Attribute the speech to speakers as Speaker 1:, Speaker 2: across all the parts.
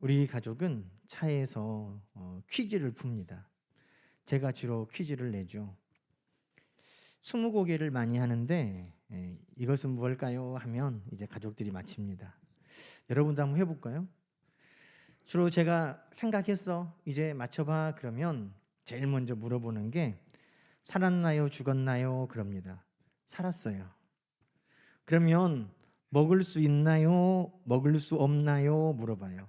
Speaker 1: 우리 가족은 차에서 퀴즈를 풉니다. 제가 주로 퀴즈를 내죠. 스무고개를 많이 하는데 이것은 무엇일까요? 하면 이제 가족들이 맞춥니다. 여러분도 한번 해볼까요? 주로 제가 생각했어, 이제 맞춰봐 그러면 제일 먼저 물어보는 게 살았나요? 죽었나요? 그럽니다. 살았어요. 그러면 먹을 수 있나요? 먹을 수 없나요? 물어봐요.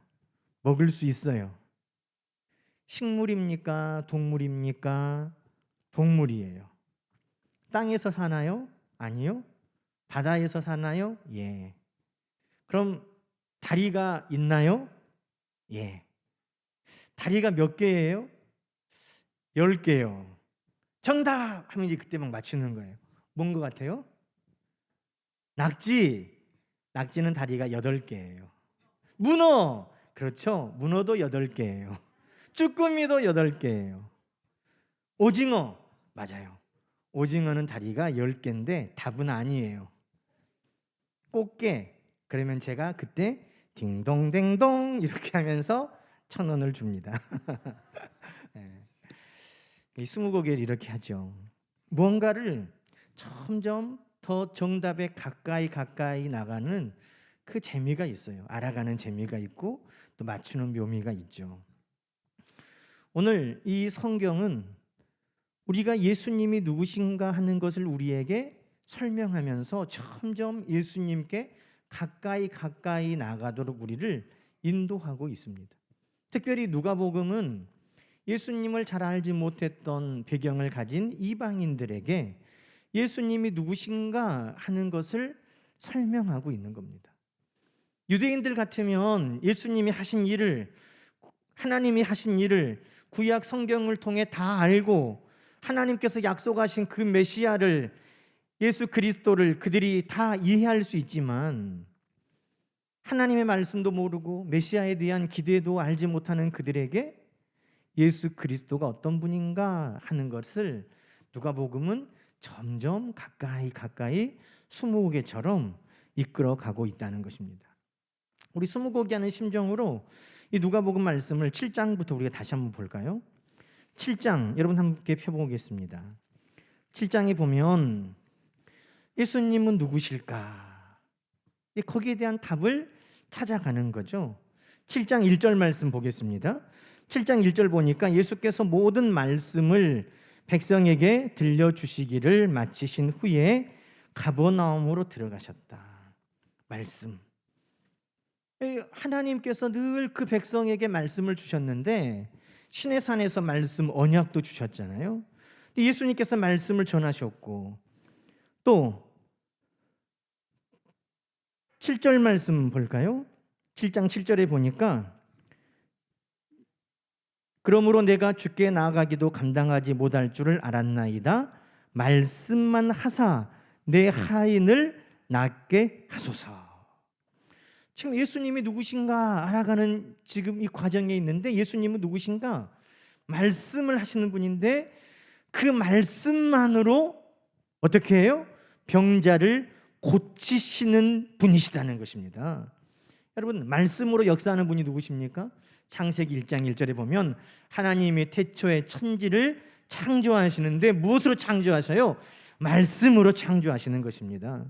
Speaker 1: 먹을 수 있어요. 식물입니까? 동물입니까? 동물이에요. 땅에서 사나요? 아니요. 바다에서 사나요? 예. 그럼 다리가 있나요? 예. 다리가 몇 개예요? 10개요. 정답! 하면 이제 그때 막 맞추는 거예요. 뭔 것 같아요? 낙지! 낙지는 다리가 8개예요. 문어! 그렇죠. 문어도 8개예요. 쭈꾸미도 8개예요. 오징어! 맞아요. 오징어는 다리가 10개인데 답은 아니에요. 꽃게! 그러면 제가 그때 딩동댕동 이렇게 하면서 1,000원을 줍니다. 이 스무고개를 이렇게 하죠. 무언가를 점점 더 정답에 가까이 나가는 그 재미가 있어요. 알아가는 재미가 있고 또 맞추는 묘미가 있죠. 오늘 이 성경은 우리가 예수님이 누구신가 하는 것을 우리에게 설명하면서 점점 예수님께 가까이 나가도록 우리를 인도하고 있습니다. 특별히 누가복음은 예수님을 잘 알지 못했던 배경을 가진 이방인들에게 예수님이 누구신가 하는 것을 설명하고 있는 겁니다. 유대인들 같으면 예수님이 하신 일을, 하나님이 하신 일을 구약 성경을 통해 다 알고 하나님께서 약속하신 그 메시아를, 예수 그리스도를 그들이 다 이해할 수 있지만 하나님의 말씀도 모르고 메시아에 대한 기대도 알지 못하는 그들에게 예수 그리스도가 어떤 분인가 하는 것을 누가복음은 점점 가까이 스무고개처럼 이끌어가고 있다는 것입니다. 우리 스무고개 하는 심정으로 이 누가복음 말씀을 7장부터 우리가 다시 한번 볼까요? 7장 여러분 함께 펴보겠습니다. 7장에 보면 예수님은 누구실까? 거기에 대한 답을 찾아가는 거죠. 7장 1절 말씀 보겠습니다. 7장 1절 보니까 예수께서 모든 말씀을 백성에게 들려주시기를 마치신 후에 가버나움으로 들어가셨다. 말씀. 하나님께서 늘 그 백성에게 말씀을 주셨는데 시내산에서 말씀 언약도 주셨잖아요. 예수님께서 말씀을 전하셨고 또 7절 말씀 볼까요? 7장 7절에 보니까 그러므로 내가 주께 나아가기도 감당하지 못할 줄을 알았나이다. 말씀만 하사 내 하인을 낫게 하소서. 지금 예수님이 누구신가 알아가는 지금 이 과정에 있는데 예수님은 누구신가? 말씀을 하시는 분인데 그 말씀만으로 어떻게 해요? 병자를 고치시는 분이시다는 것입니다. 여러분, 말씀으로 역사하는 분이 누구십니까? 창세기 1장 1절에 보면 하나님이 태초에 천지를 창조하시는데 무엇으로 창조하셔요? 말씀으로 창조하시는 것입니다.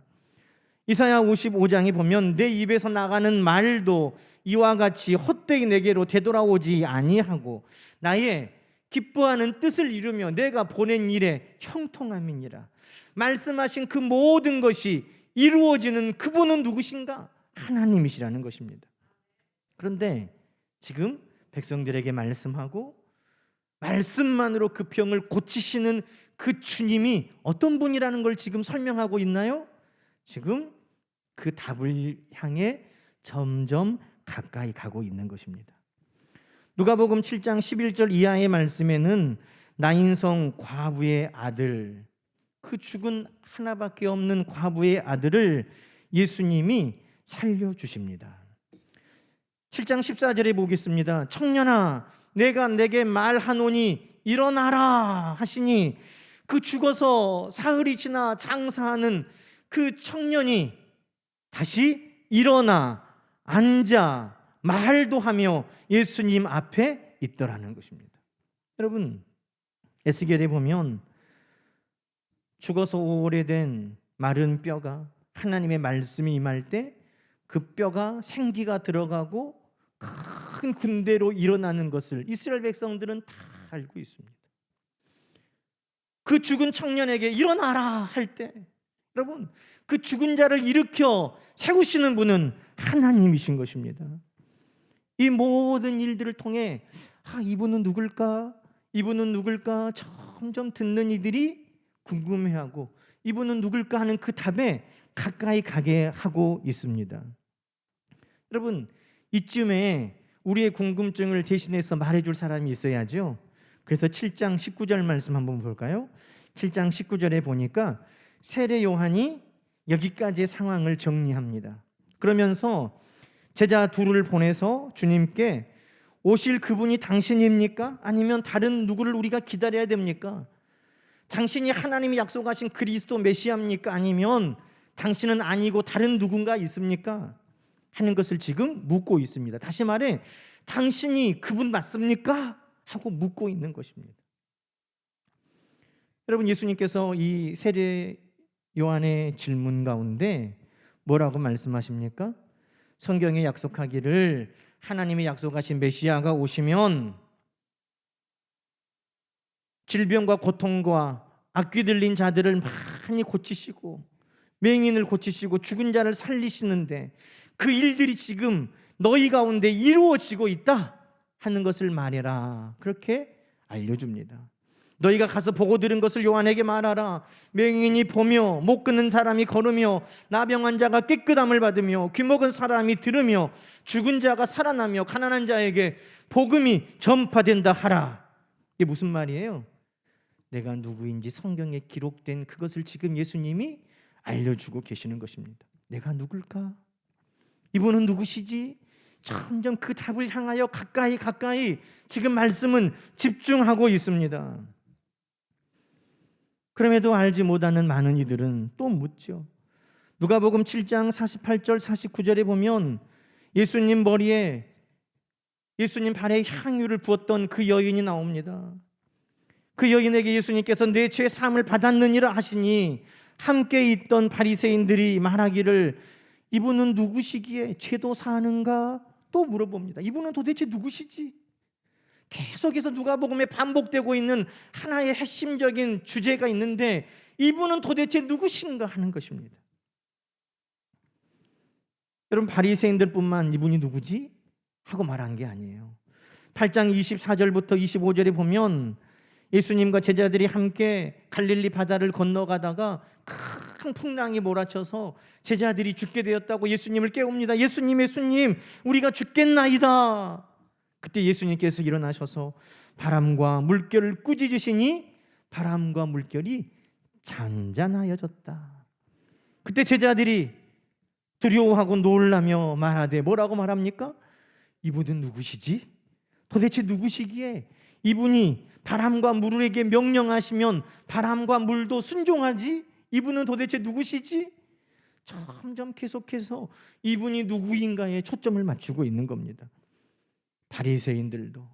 Speaker 1: 이사야 55장에 보면 내 입에서 나가는 말도 이와 같이 헛되이 내게로 되돌아오지 아니하고 나의 기뻐하는 뜻을 이루며 내가 보낸 일에 형통함이니라. 말씀하신 그 모든 것이 이루어지는 그분은 누구신가? 하나님이시라는 것입니다. 그런데 지금 백성들에게 말씀하고 말씀만으로 그 병을 고치시는 그 주님이 어떤 분이라는 걸 지금 설명하고 있나요? 지금 그 답을 향해 점점 가까이 가고 있는 것입니다. 누가복음 7장 11절 이하의 말씀에는 나인성 과부의 아들, 그 죽은 하나밖에 없는 과부의 아들을 예수님이 살려주십니다. 7장 14절에 보겠습니다. 청년아 내가 내게 말하노니 일어나라 하시니 그 죽어서 사흘이 지나 장사하는 그 청년이 다시 일어나 앉아 말도 하며 예수님 앞에 있더라는 것입니다. 여러분, 에스겔에 보면 죽어서 오래된 마른 뼈가 하나님의 말씀이 임할 때 그 뼈가 생기가 들어가고 큰 군대로 일어나는 것을 이스라엘 백성들은 다 알고 있습니다. 그 죽은 청년에게 일어나라 할 때, 여러분, 그 죽은 자를 일으켜 세우시는 분은 하나님이신 것입니다. 이 모든 일들을 통해 이분은 누굴까? 이분은 누굴까? 점점 듣는 이들이 궁금해하고 이분은 누굴까 하는 그 답에 가까이 가게 하고 있습니다. 여러분, 이쯤에 우리의 궁금증을 대신해서 말해줄 사람이 있어야죠. 그래서 7장 19절 말씀 한번 볼까요? 7장 19절에 보니까 세례 요한이 여기까지의 상황을 정리합니다. 그러면서 제자 둘을 보내서 주님께 오실 그분이 당신입니까? 아니면 다른 누구를 우리가 기다려야 됩니까? 당신이 하나님이 약속하신 그리스도 메시아입니까? 아니면 당신은 아니고 다른 누군가 있습니까? 하는 것을 지금 묻고 있습니다. 다시 말해, 당신이 그분 맞습니까? 하고 묻고 있는 것입니다. 여러분, 예수님께서 이 세례 요한의 질문 가운데 뭐라고 말씀하십니까? 성경에 약속하기를 하나님이 약속하신 메시아가 오시면 질병과 고통과 악귀 들린 자들을 많이 고치시고 맹인을 고치시고 죽은 자를 살리시는데 그 일들이 지금 너희 가운데 이루어지고 있다 하는 것을 말해라. 그렇게 알려줍니다. 너희가 가서 보고 들은 것을 요한에게 말하라. 맹인이 보며 못 걷는 사람이 걸으며 나병 환자가 깨끗함을 받으며 귀먹은 사람이 들으며 죽은 자가 살아나며 가난한 자에게 복음이 전파된다 하라. 이게 무슨 말이에요? 내가 누구인지 성경에 기록된 그것을 지금 예수님이 알려주고 계시는 것입니다. 내가 누굴까? 이분은 누구시지? 점점 그 답을 향하여 가까이 지금 말씀은 집중하고 있습니다. 그럼에도 알지 못하는 많은 이들은 또 묻죠. 누가복음 7장 48절 49절에 보면 예수님 머리에 예수님 발에 향유를 부었던 그 여인이 나옵니다. 그 여인에게 예수님께서 내 죄 사함을 받았느니라 하시니 함께 있던 바리새인들이 말하기를 이분은 누구시기에 죄도 사하는가? 또 물어봅니다. 이분은 도대체 누구시지? 계속해서 누가복음에 반복되고 있는 하나의 핵심적인 주제가 있는데 이분은 도대체 누구신가 하는 것입니다. 여러분, 바리새인들뿐만 이분이 누구지? 하고 말한 게 아니에요. 8장 24절부터 25절에 보면 예수님과 제자들이 함께 갈릴리 바다를 건너가다가 큰 풍랑이 몰아쳐서 제자들이 죽게 되었다고 예수님을 깨웁니다. 예수님, 우리가 죽겠나이다. 그때 예수님께서 일어나셔서 바람과 물결을 꾸짖으시니 바람과 물결이 잔잔하여졌다. 그때 제자들이 두려워하고 놀라며 말하되 뭐라고 말합니까? 이분은 누구시지? 도대체 누구시기에 이분이 바람과 물에게 명령하시면 바람과 물도 순종하지? 이분은 도대체 누구시지? 점점 계속해서 이분이 누구인가에 초점을 맞추고 있는 겁니다. 바리새인들도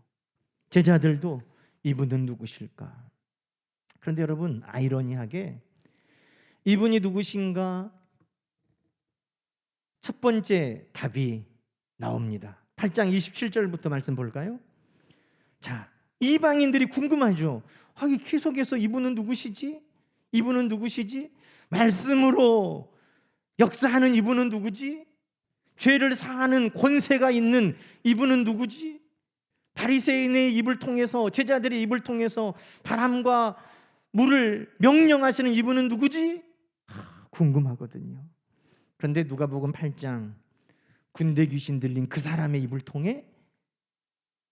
Speaker 1: 제자들도 이분은 누구실까? 그런데 여러분, 아이러니하게 이분이 누구신가? 첫 번째 답이 나옵니다. 8장 27절부터 말씀 볼까요? 자, 이방인들이 궁금하죠. 계속해서 이분은 누구시지? 이분은 누구시지? 말씀으로 역사하는 이분은 누구지? 죄를 사하는 권세가 있는 이분은 누구지? 바리새인의 입을 통해서, 제자들의 입을 통해서 바람과 물을 명령하시는 이분은 누구지? 궁금하거든요. 그런데 누가복음 8장 군대 귀신 들린 그 사람의 입을 통해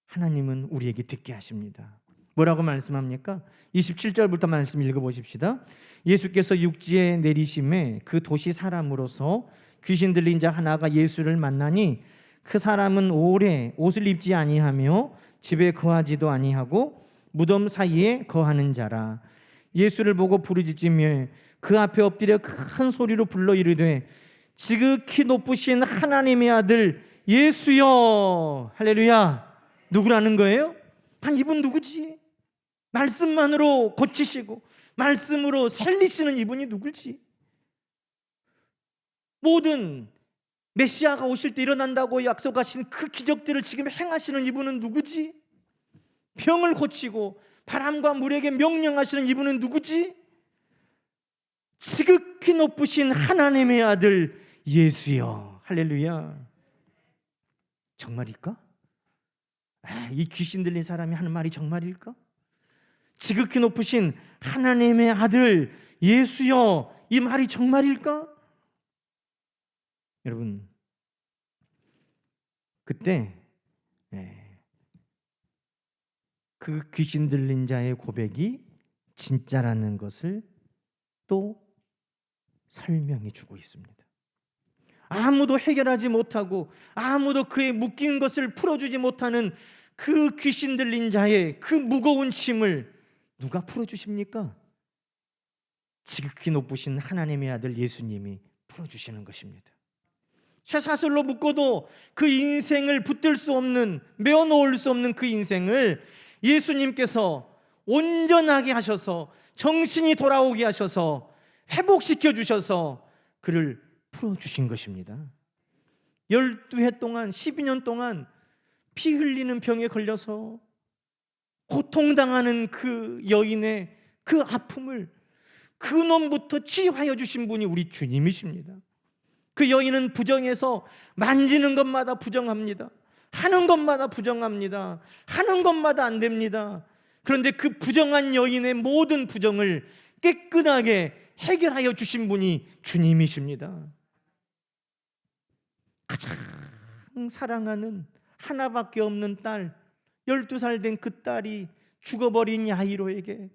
Speaker 1: 하나님은 우리에게 듣게 하십니다. 뭐라고 말씀합니까? 27절부터 말씀 읽어보십시다. 예수께서 육지에 내리심에 그 도시 사람으로서 귀신 들린 자 하나가 예수를 만나니 그 사람은 오래 옷을 입지 아니하며 집에 거하지도 아니하고 무덤 사이에 거하는 자라. 예수를 보고 부르짖으며 그 앞에 엎드려 큰 소리로 불러 이르되 지극히 높으신 하나님의 아들 예수여. 할렐루야. 누구라는 거예요? 아니, 이분 누구지? 말씀만으로 고치시고 말씀으로 살리시는 이분이 누굴지, 모든 메시아가 오실 때 일어난다고 약속하신 그 기적들을 지금 행하시는 이분은 누구지? 병을 고치고 바람과 물에게 명령하시는 이분은 누구지? 지극히 높으신 하나님의 아들 예수여. 할렐루야. 정말일까? 이 귀신 들린 사람이 하는 말이 정말일까? 지극히 높으신 하나님의 아들 예수여, 이 말이 정말일까? 여러분, 그때 그 귀신 들린 자의 고백이 진짜라는 것을 또 설명해 주고 있습니다. 아무도 해결하지 못하고 아무도 그의 묶인 것을 풀어주지 못하는 그 귀신 들린 자의 그 무거운 짐을 누가 풀어주십니까? 지극히 높으신 하나님의 아들 예수님이 풀어주시는 것입니다. 쇠사슬로 묶어도 그 인생을 붙들 수 없는, 메어놓을 수 없는 그 인생을 예수님께서 온전하게 하셔서 정신이 돌아오게 하셔서 회복시켜 주셔서 그를 풀어주신 것입니다. 12해 동안, 12년 동안 피 흘리는 병에 걸려서 고통당하는 그 여인의 그 아픔을 근원부터 치유하여 주신 분이 우리 주님이십니다. 그 여인은 부정해서 만지는 것마다 부정합니다. 하는 것마다 부정합니다. 하는 것마다 안 됩니다. 그런데 그 부정한 여인의 모든 부정을 깨끗하게 해결하여 주신 분이 주님이십니다. 가장 사랑하는 하나밖에 없는 딸, 12살 된 그 딸이 죽어버린 야이로에게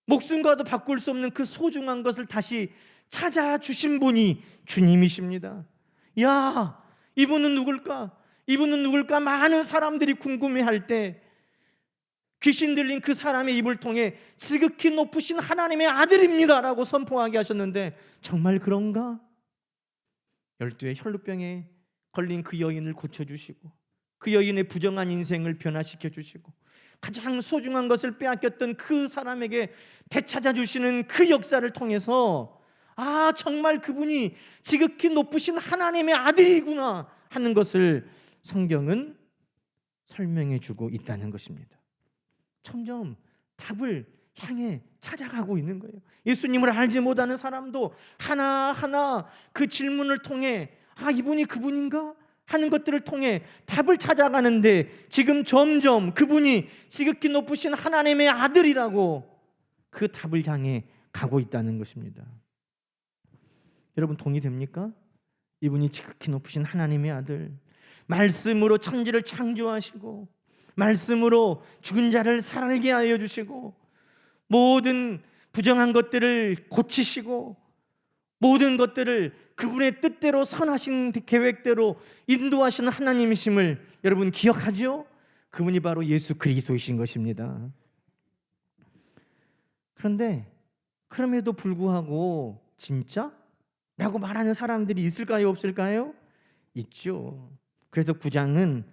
Speaker 1: 목숨과도 바꿀 수 없는 그 소중한 것을 다시 찾아주신 분이 주님이십니다. 야, 이분은 누굴까? 이분은 누굴까? 많은 사람들이 궁금해할 때 귀신 들린 그 사람의 입을 통해 지극히 높으신 하나님의 아들입니다 라고 선포하게 하셨는데, 정말 그런가? 12의 혈루병에 걸린 그 여인을 고쳐주시고 그 여인의 부정한 인생을 변화시켜 주시고 가장 소중한 것을 빼앗겼던 그 사람에게 되찾아주시는 그 역사를 통해서 정말 그분이 지극히 높으신 하나님의 아들이구나 하는 것을 성경은 설명해 주고 있다는 것입니다. 점점 답을 향해 찾아가고 있는 거예요. 예수님을 알지 못하는 사람도 하나하나 그 질문을 통해 이분이 그분인가? 하는 것들을 통해 답을 찾아가는데, 지금 점점 그분이 지극히 높으신 하나님의 아들이라고 그 답을 향해 가고 있다는 것입니다. 여러분, 동의됩니까? 이분이 지극히 높으신 하나님의 아들, 말씀으로 천지를 창조하시고 말씀으로 죽은 자를 살게 하여 주시고 모든 부정한 것들을 고치시고 모든 것들을 그분의 뜻대로 선하신 계획대로 인도하시는 하나님이심을 여러분 기억하죠? 그분이 바로 예수 그리스도이신 것입니다. 그런데 그럼에도 불구하고 진짜? 라고 말하는 사람들이 있을까요? 없을까요? 있죠. 그래서 9장은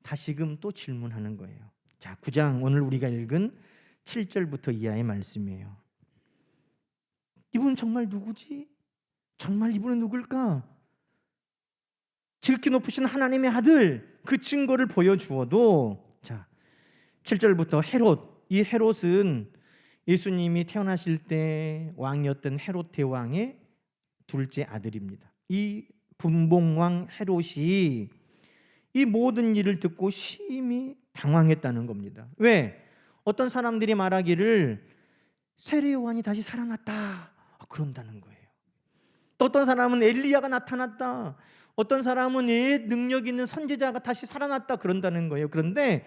Speaker 1: 다시금 또 질문하는 거예요. 자, 9장 오늘 우리가 읽은 7절부터 이하의 말씀이에요. 이분은 정말 누구지? 정말 이분은 누굴까? 지극히 높으신 하나님의 아들, 그 증거를 보여주어도, 자, 7절부터 헤롯, 이 헤롯은 예수님이 태어나실 때 왕이었던 헤롯 대왕의 둘째 아들입니다. 이 분봉왕 헤롯이 이 모든 일을 듣고 심히 당황했다는 겁니다. 왜? 어떤 사람들이 말하기를 세례 요한이 다시 살아났다 그런다는 거예요. 또 어떤 사람은 엘리야가 나타났다, 어떤 사람은 능력 있는 선지자가 다시 살아났다 그런다는 거예요. 그런데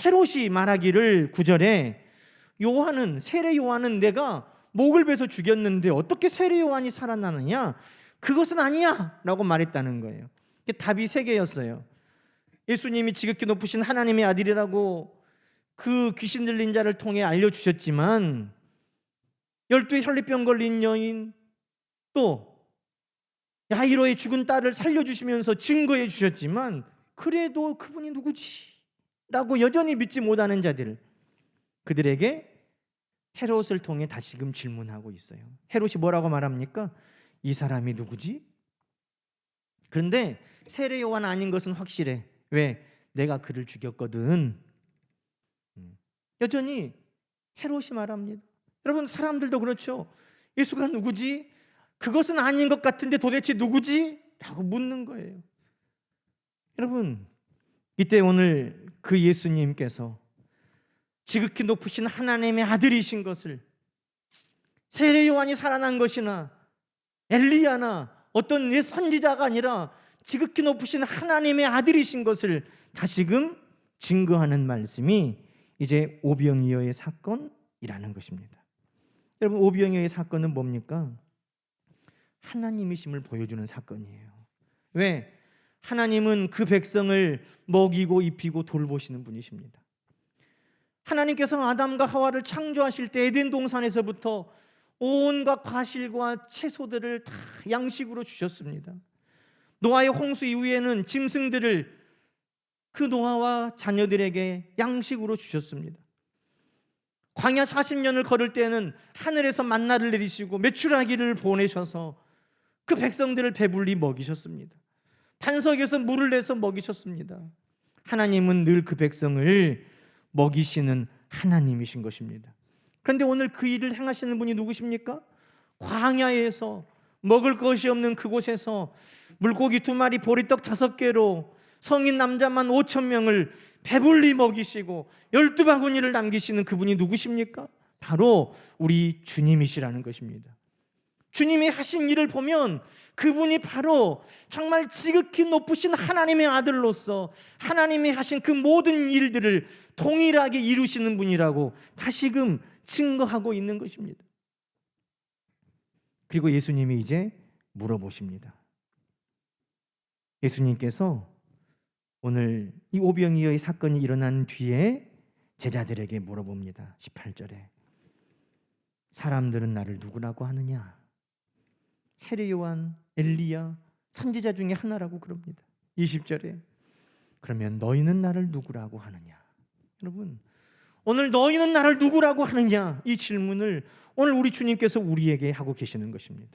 Speaker 1: 헤롯이 말하기를 9절에 세례 요한은 내가 목을 베서 죽였는데 어떻게 세례 요한이 살아나느냐? 그것은 아니야 라고 말했다는 거예요. 답이 3개였어요. 예수님이 지극히 높으신 하나님의 아들이라고 그 귀신 들린 자를 통해 알려주셨지만 12 혈리병 걸린 여인, 또 야이로의 죽은 딸을 살려주시면서 증거해 주셨지만 그래도 그분이 누구지? 라고 여전히 믿지 못하는 자들, 그들에게 헤롯을 통해 다시금 질문하고 있어요. 헤롯이 뭐라고 말합니까? 이 사람이 누구지? 그런데 세례 요한 아닌 것은 확실해. 왜? 내가 그를 죽였거든. 여전히 헤롯이 말합니다. 여러분, 사람들도 그렇죠. 예수가 누구지? 그것은 아닌 것 같은데 도대체 누구지? 라고 묻는 거예요. 여러분, 이때 오늘 그 예수님께서 지극히 높으신 하나님의 아들이신 것을, 세례 요한이 살아난 것이나 엘리야나 어떤 선지자가 아니라 지극히 높으신 하나님의 아들이신 것을 다시금 증거하는 말씀이 이제 오병이어의 사건이라는 것입니다. 여러분, 오병이어의 사건은 뭡니까? 하나님이심을 보여주는 사건이에요. 왜? 하나님은 그 백성을 먹이고 입히고 돌보시는 분이십니다. 하나님께서 아담과 하와를 창조하실 때 에덴 동산에서부터 온갖 과실과 채소들을 다 양식으로 주셨습니다. 노아의 홍수 이후에는 짐승들을 그 노아와 자녀들에게 양식으로 주셨습니다. 광야 40년을 걸을 때는 하늘에서 만나를 내리시고 메추라기를 보내셔서 그 백성들을 배불리 먹이셨습니다. 반석에서 물을 내서 먹이셨습니다. 하나님은 늘 그 백성을 먹이시는 하나님이신 것입니다. 그런데 오늘 그 일을 행하시는 분이 누구십니까? 광야에서 먹을 것이 없는 그곳에서 물고기 2마리 보리떡 5개로 성인 남자만 5,000명을 배불리 먹이시고 12바구니를 남기시는 그분이 누구십니까? 바로 우리 주님이시라는 것입니다. 주님이 하신 일을 보면 그분이 바로 정말 지극히 높으신 하나님의 아들로서 하나님이 하신 그 모든 일들을 동일하게 이루시는 분이라고 다시금 증거하고 있는 것입니다. 그리고 예수님이 이제 물어보십니다. 예수님께서 오늘 이 오병이어의 사건이 일어난 뒤에 제자들에게 물어봅니다. 18절에 사람들은 나를 누구라고 하느냐? 세례 요한, 엘리야, 선지자 중에 하나라고 그럽니다. 20절에 그러면 너희는 나를 누구라고 하느냐? 여러분, 오늘 너희는 나를 누구라고 하느냐? 이 질문을 오늘 우리 주님께서 우리에게 하고 계시는 것입니다.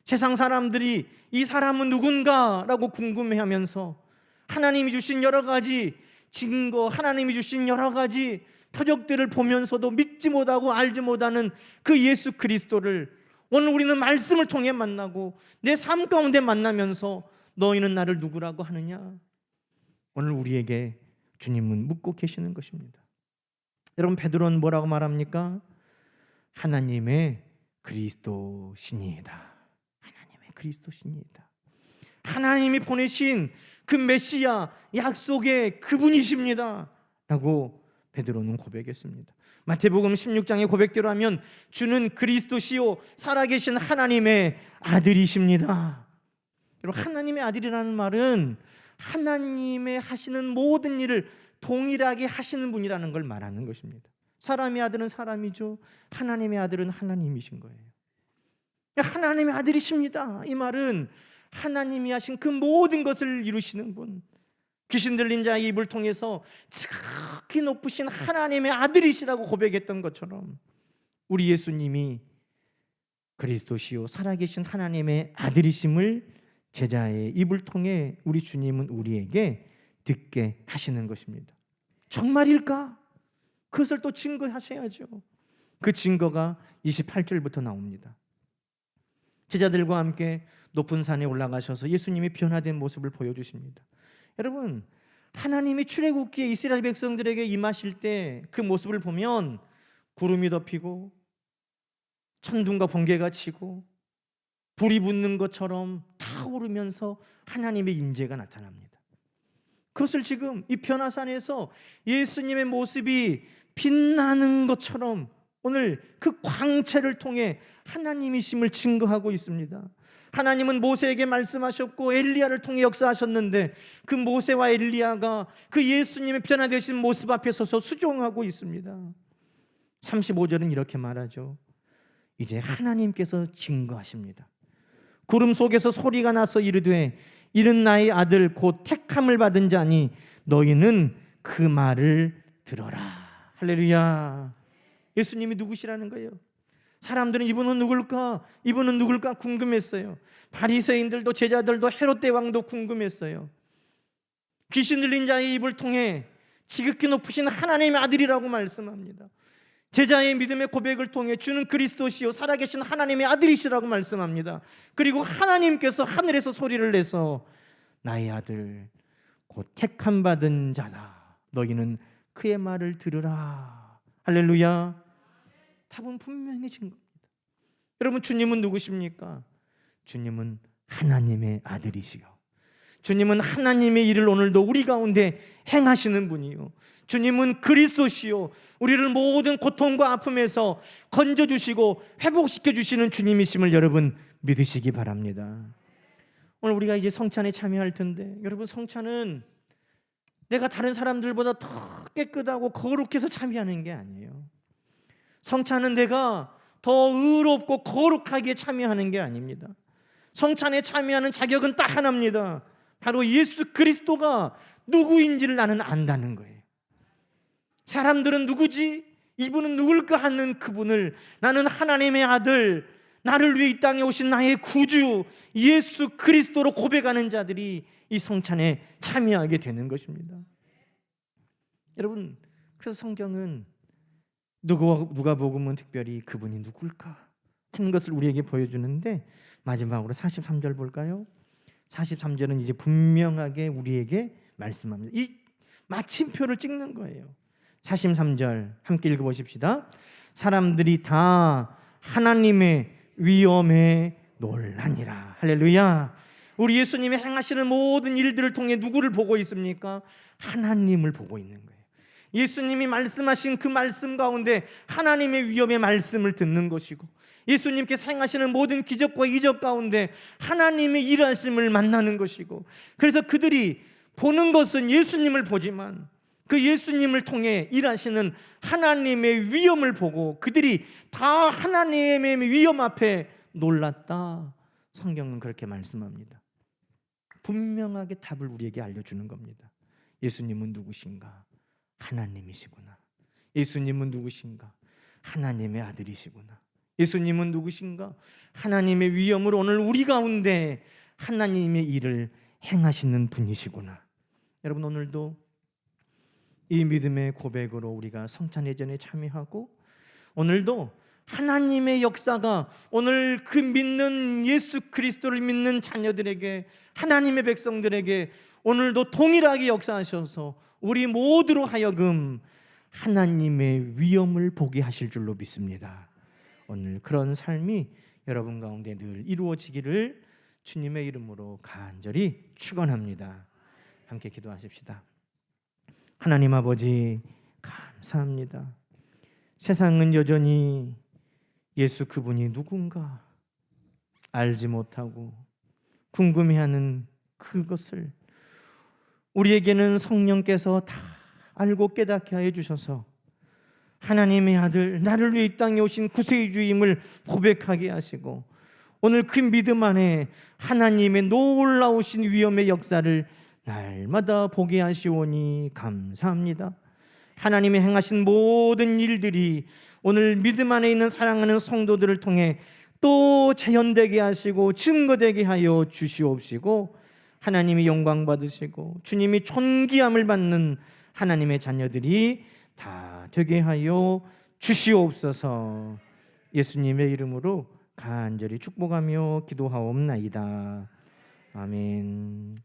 Speaker 1: 세상 사람들이 이 사람은 누군가? 라고 궁금해하면서 하나님이 주신 여러 가지 증거, 하나님이 주신 여러 가지 표적들을 보면서도 믿지 못하고 알지 못하는 그 예수 그리스도를 오늘 우리는 말씀을 통해 만나고 내 삶 가운데 만나면서 너희는 나를 누구라고 하느냐? 오늘 우리에게 주님은 묻고 계시는 것입니다. 여러분, 베드로는 뭐라고 말합니까? 하나님의 그리스도시니이다. 하나님의 그리스도시니이다. 하나님이 보내신 그 메시아 약속의 그분이십니다 라고 베드로는 고백했습니다. 마태복음 16장의 고백대로 하면 주는 그리스도시요 살아계신 하나님의 아들이십니다. 여러분, 하나님의 아들이라는 말은 하나님의 하시는 모든 일을 동일하게 하시는 분이라는 걸 말하는 것입니다. 사람의 아들은 사람이죠, 하나님의 아들은 하나님이신 거예요. 하나님의 아들이십니다. 이 말은 하나님이 하신 그 모든 것을 이루시는 분, 귀신 들린 자의 입을 통해서 지극히 높으신 하나님의 아들이시라고 고백했던 것처럼 우리 예수님이 그리스도시요 살아계신 하나님의 아들이심을 제자의 입을 통해 우리 주님은 우리에게 듣게 하시는 것입니다. 정말일까? 그것을 또 증거하셔야죠. 그 증거가 28절부터 나옵니다. 제자들과 함께 높은 산에 올라가셔서 예수님이 변화된 모습을 보여주십니다. 여러분, 하나님이 출애굽기에 이스라엘 백성들에게 임하실 때 그 모습을 보면 구름이 덮이고 천둥과 번개가 치고 불이 붙는 것처럼 타오르면서 하나님의 임재가 나타납니다. 그것을 지금 이 변화산에서 예수님의 모습이 빛나는 것처럼 오늘 그 광채를 통해 하나님이심을 증거하고 있습니다. 하나님은 모세에게 말씀하셨고 엘리야를 통해 역사하셨는데 그 모세와 엘리야가 그 예수님의 변화되신 모습 앞에 서서 수종하고 있습니다. 35절은 이렇게 말하죠. 이제 하나님께서 증거하십니다. 구름 속에서 소리가 나서 이르되 이는 나의 아들 곧 택함을 받은 자니 너희는 그 말을 들어라. 할렐루야. 예수님이 누구시라는 거예요? 사람들은 이분은 누굴까? 이분은 누굴까 궁금했어요. 바리새인들도 제자들도 헤롯 대왕도 궁금했어요. 귀신 들린 자의 입을 통해 지극히 높으신 하나님의 아들이라고 말씀합니다. 제자의 믿음의 고백을 통해 주는 그리스도시요 살아계신 하나님의 아들이시라고 말씀합니다. 그리고 하나님께서 하늘에서 소리를 내서 나의 아들 곧 택함 받은 자다. 너희는 그의 말을 들으라. 할렐루야. 답은 분명해진 겁니다. 여러분, 주님은 누구십니까? 주님은 하나님의 아들이시요 주님은 하나님의 일을 오늘도 우리 가운데 행하시는 분이요 주님은 그리스도시요 우리를 모든 고통과 아픔에서 건져주시고 회복시켜주시는 주님이심을 여러분 믿으시기 바랍니다. 오늘 우리가 이제 성찬에 참여할 텐데, 여러분, 성찬은 내가 다른 사람들보다 더 깨끗하고 거룩해서 참여하는 게 아니에요. 성찬은 내가 더 의롭고 거룩하게 참여하는 게 아닙니다. 성찬에 참여하는 자격은 딱 하나입니다. 바로 예수 그리스도가 누구인지를 나는 안다는 거예요. 사람들은 누구지? 이분은 누굴까 하는 그분을 나는 하나님의 아들, 나를 위해 이 땅에 오신 나의 구주 예수 그리스도로 고백하는 자들이 이 성찬에 참여하게 되는 것입니다. 여러분, 그래서 성경은 누가복음은 특별히 그분이 누굴까 하는 것을 우리에게 보여주는데, 마지막으로 43절 볼까요? 43절은 이제 분명하게 우리에게 말씀합니다. 이 마침표를 찍는 거예요. 43절 함께 읽어보십시다. 사람들이 다 하나님의 위엄에 놀라니라. 할렐루야. 우리 예수님이 행하시는 모든 일들을 통해 누구를 보고 있습니까? 하나님을 보고 있는 거예요. 예수님이 말씀하신 그 말씀 가운데 하나님의 위엄의 말씀을 듣는 것이고, 예수님께서 행하시는 모든 기적과 이적 가운데 하나님의 일하심을 만나는 것이고, 그래서 그들이 보는 것은 예수님을 보지만 그 예수님을 통해 일하시는 하나님의 위엄을 보고 그들이 다 하나님의 위엄 앞에 놀랐다. 성경은 그렇게 말씀합니다. 분명하게 답을 우리에게 알려주는 겁니다. 예수님은 누구신가? 하나님이시구나. 예수님은 누구신가? 하나님의 아들이시구나. 예수님은 누구신가? 하나님의 위엄으로 오늘 우리 가운데 하나님의 일을 행하시는 분이시구나. 여러분, 오늘도 이 믿음의 고백으로 우리가 성찬 예전에 참여하고, 오늘도 하나님의 역사가 오늘 그 믿는 예수 그리스도를 믿는 자녀들에게, 하나님의 백성들에게 오늘도 동일하게 역사하셔서 우리 모두로 하여금 하나님의 위엄을 보게 하실 줄로 믿습니다. 오늘 그런 삶이 여러분 가운데 늘 이루어지기를 주님의 이름으로 간절히 축원합니다. 함께 기도하십시다. 하나님 아버지, 감사합니다. 세상은 여전히 예수 그분이 누군가 알지 못하고 궁금해하는 그것을 우리에게는 성령께서 다 알고 깨닫게 하여 주셔서 하나님의 아들, 나를 위해 이 땅에 오신 구세주임을 고백하게 하시고, 오늘 그 믿음 안에 하나님의 놀라우신 위엄의 역사를 날마다 보게 하시오니 감사합니다. 하나님의 행하신 모든 일들이 오늘 믿음 안에 있는 사랑하는 성도들을 통해 또 재현되게 하시고 증거되게 하여 주시옵시고, 하나님이 영광 받으시고 주님이 존귀함을 받는 하나님의 자녀들이 다 되게 하여 주시옵소서. 예수님의 이름으로 간절히 축복하며 기도하옵나이다. 아멘.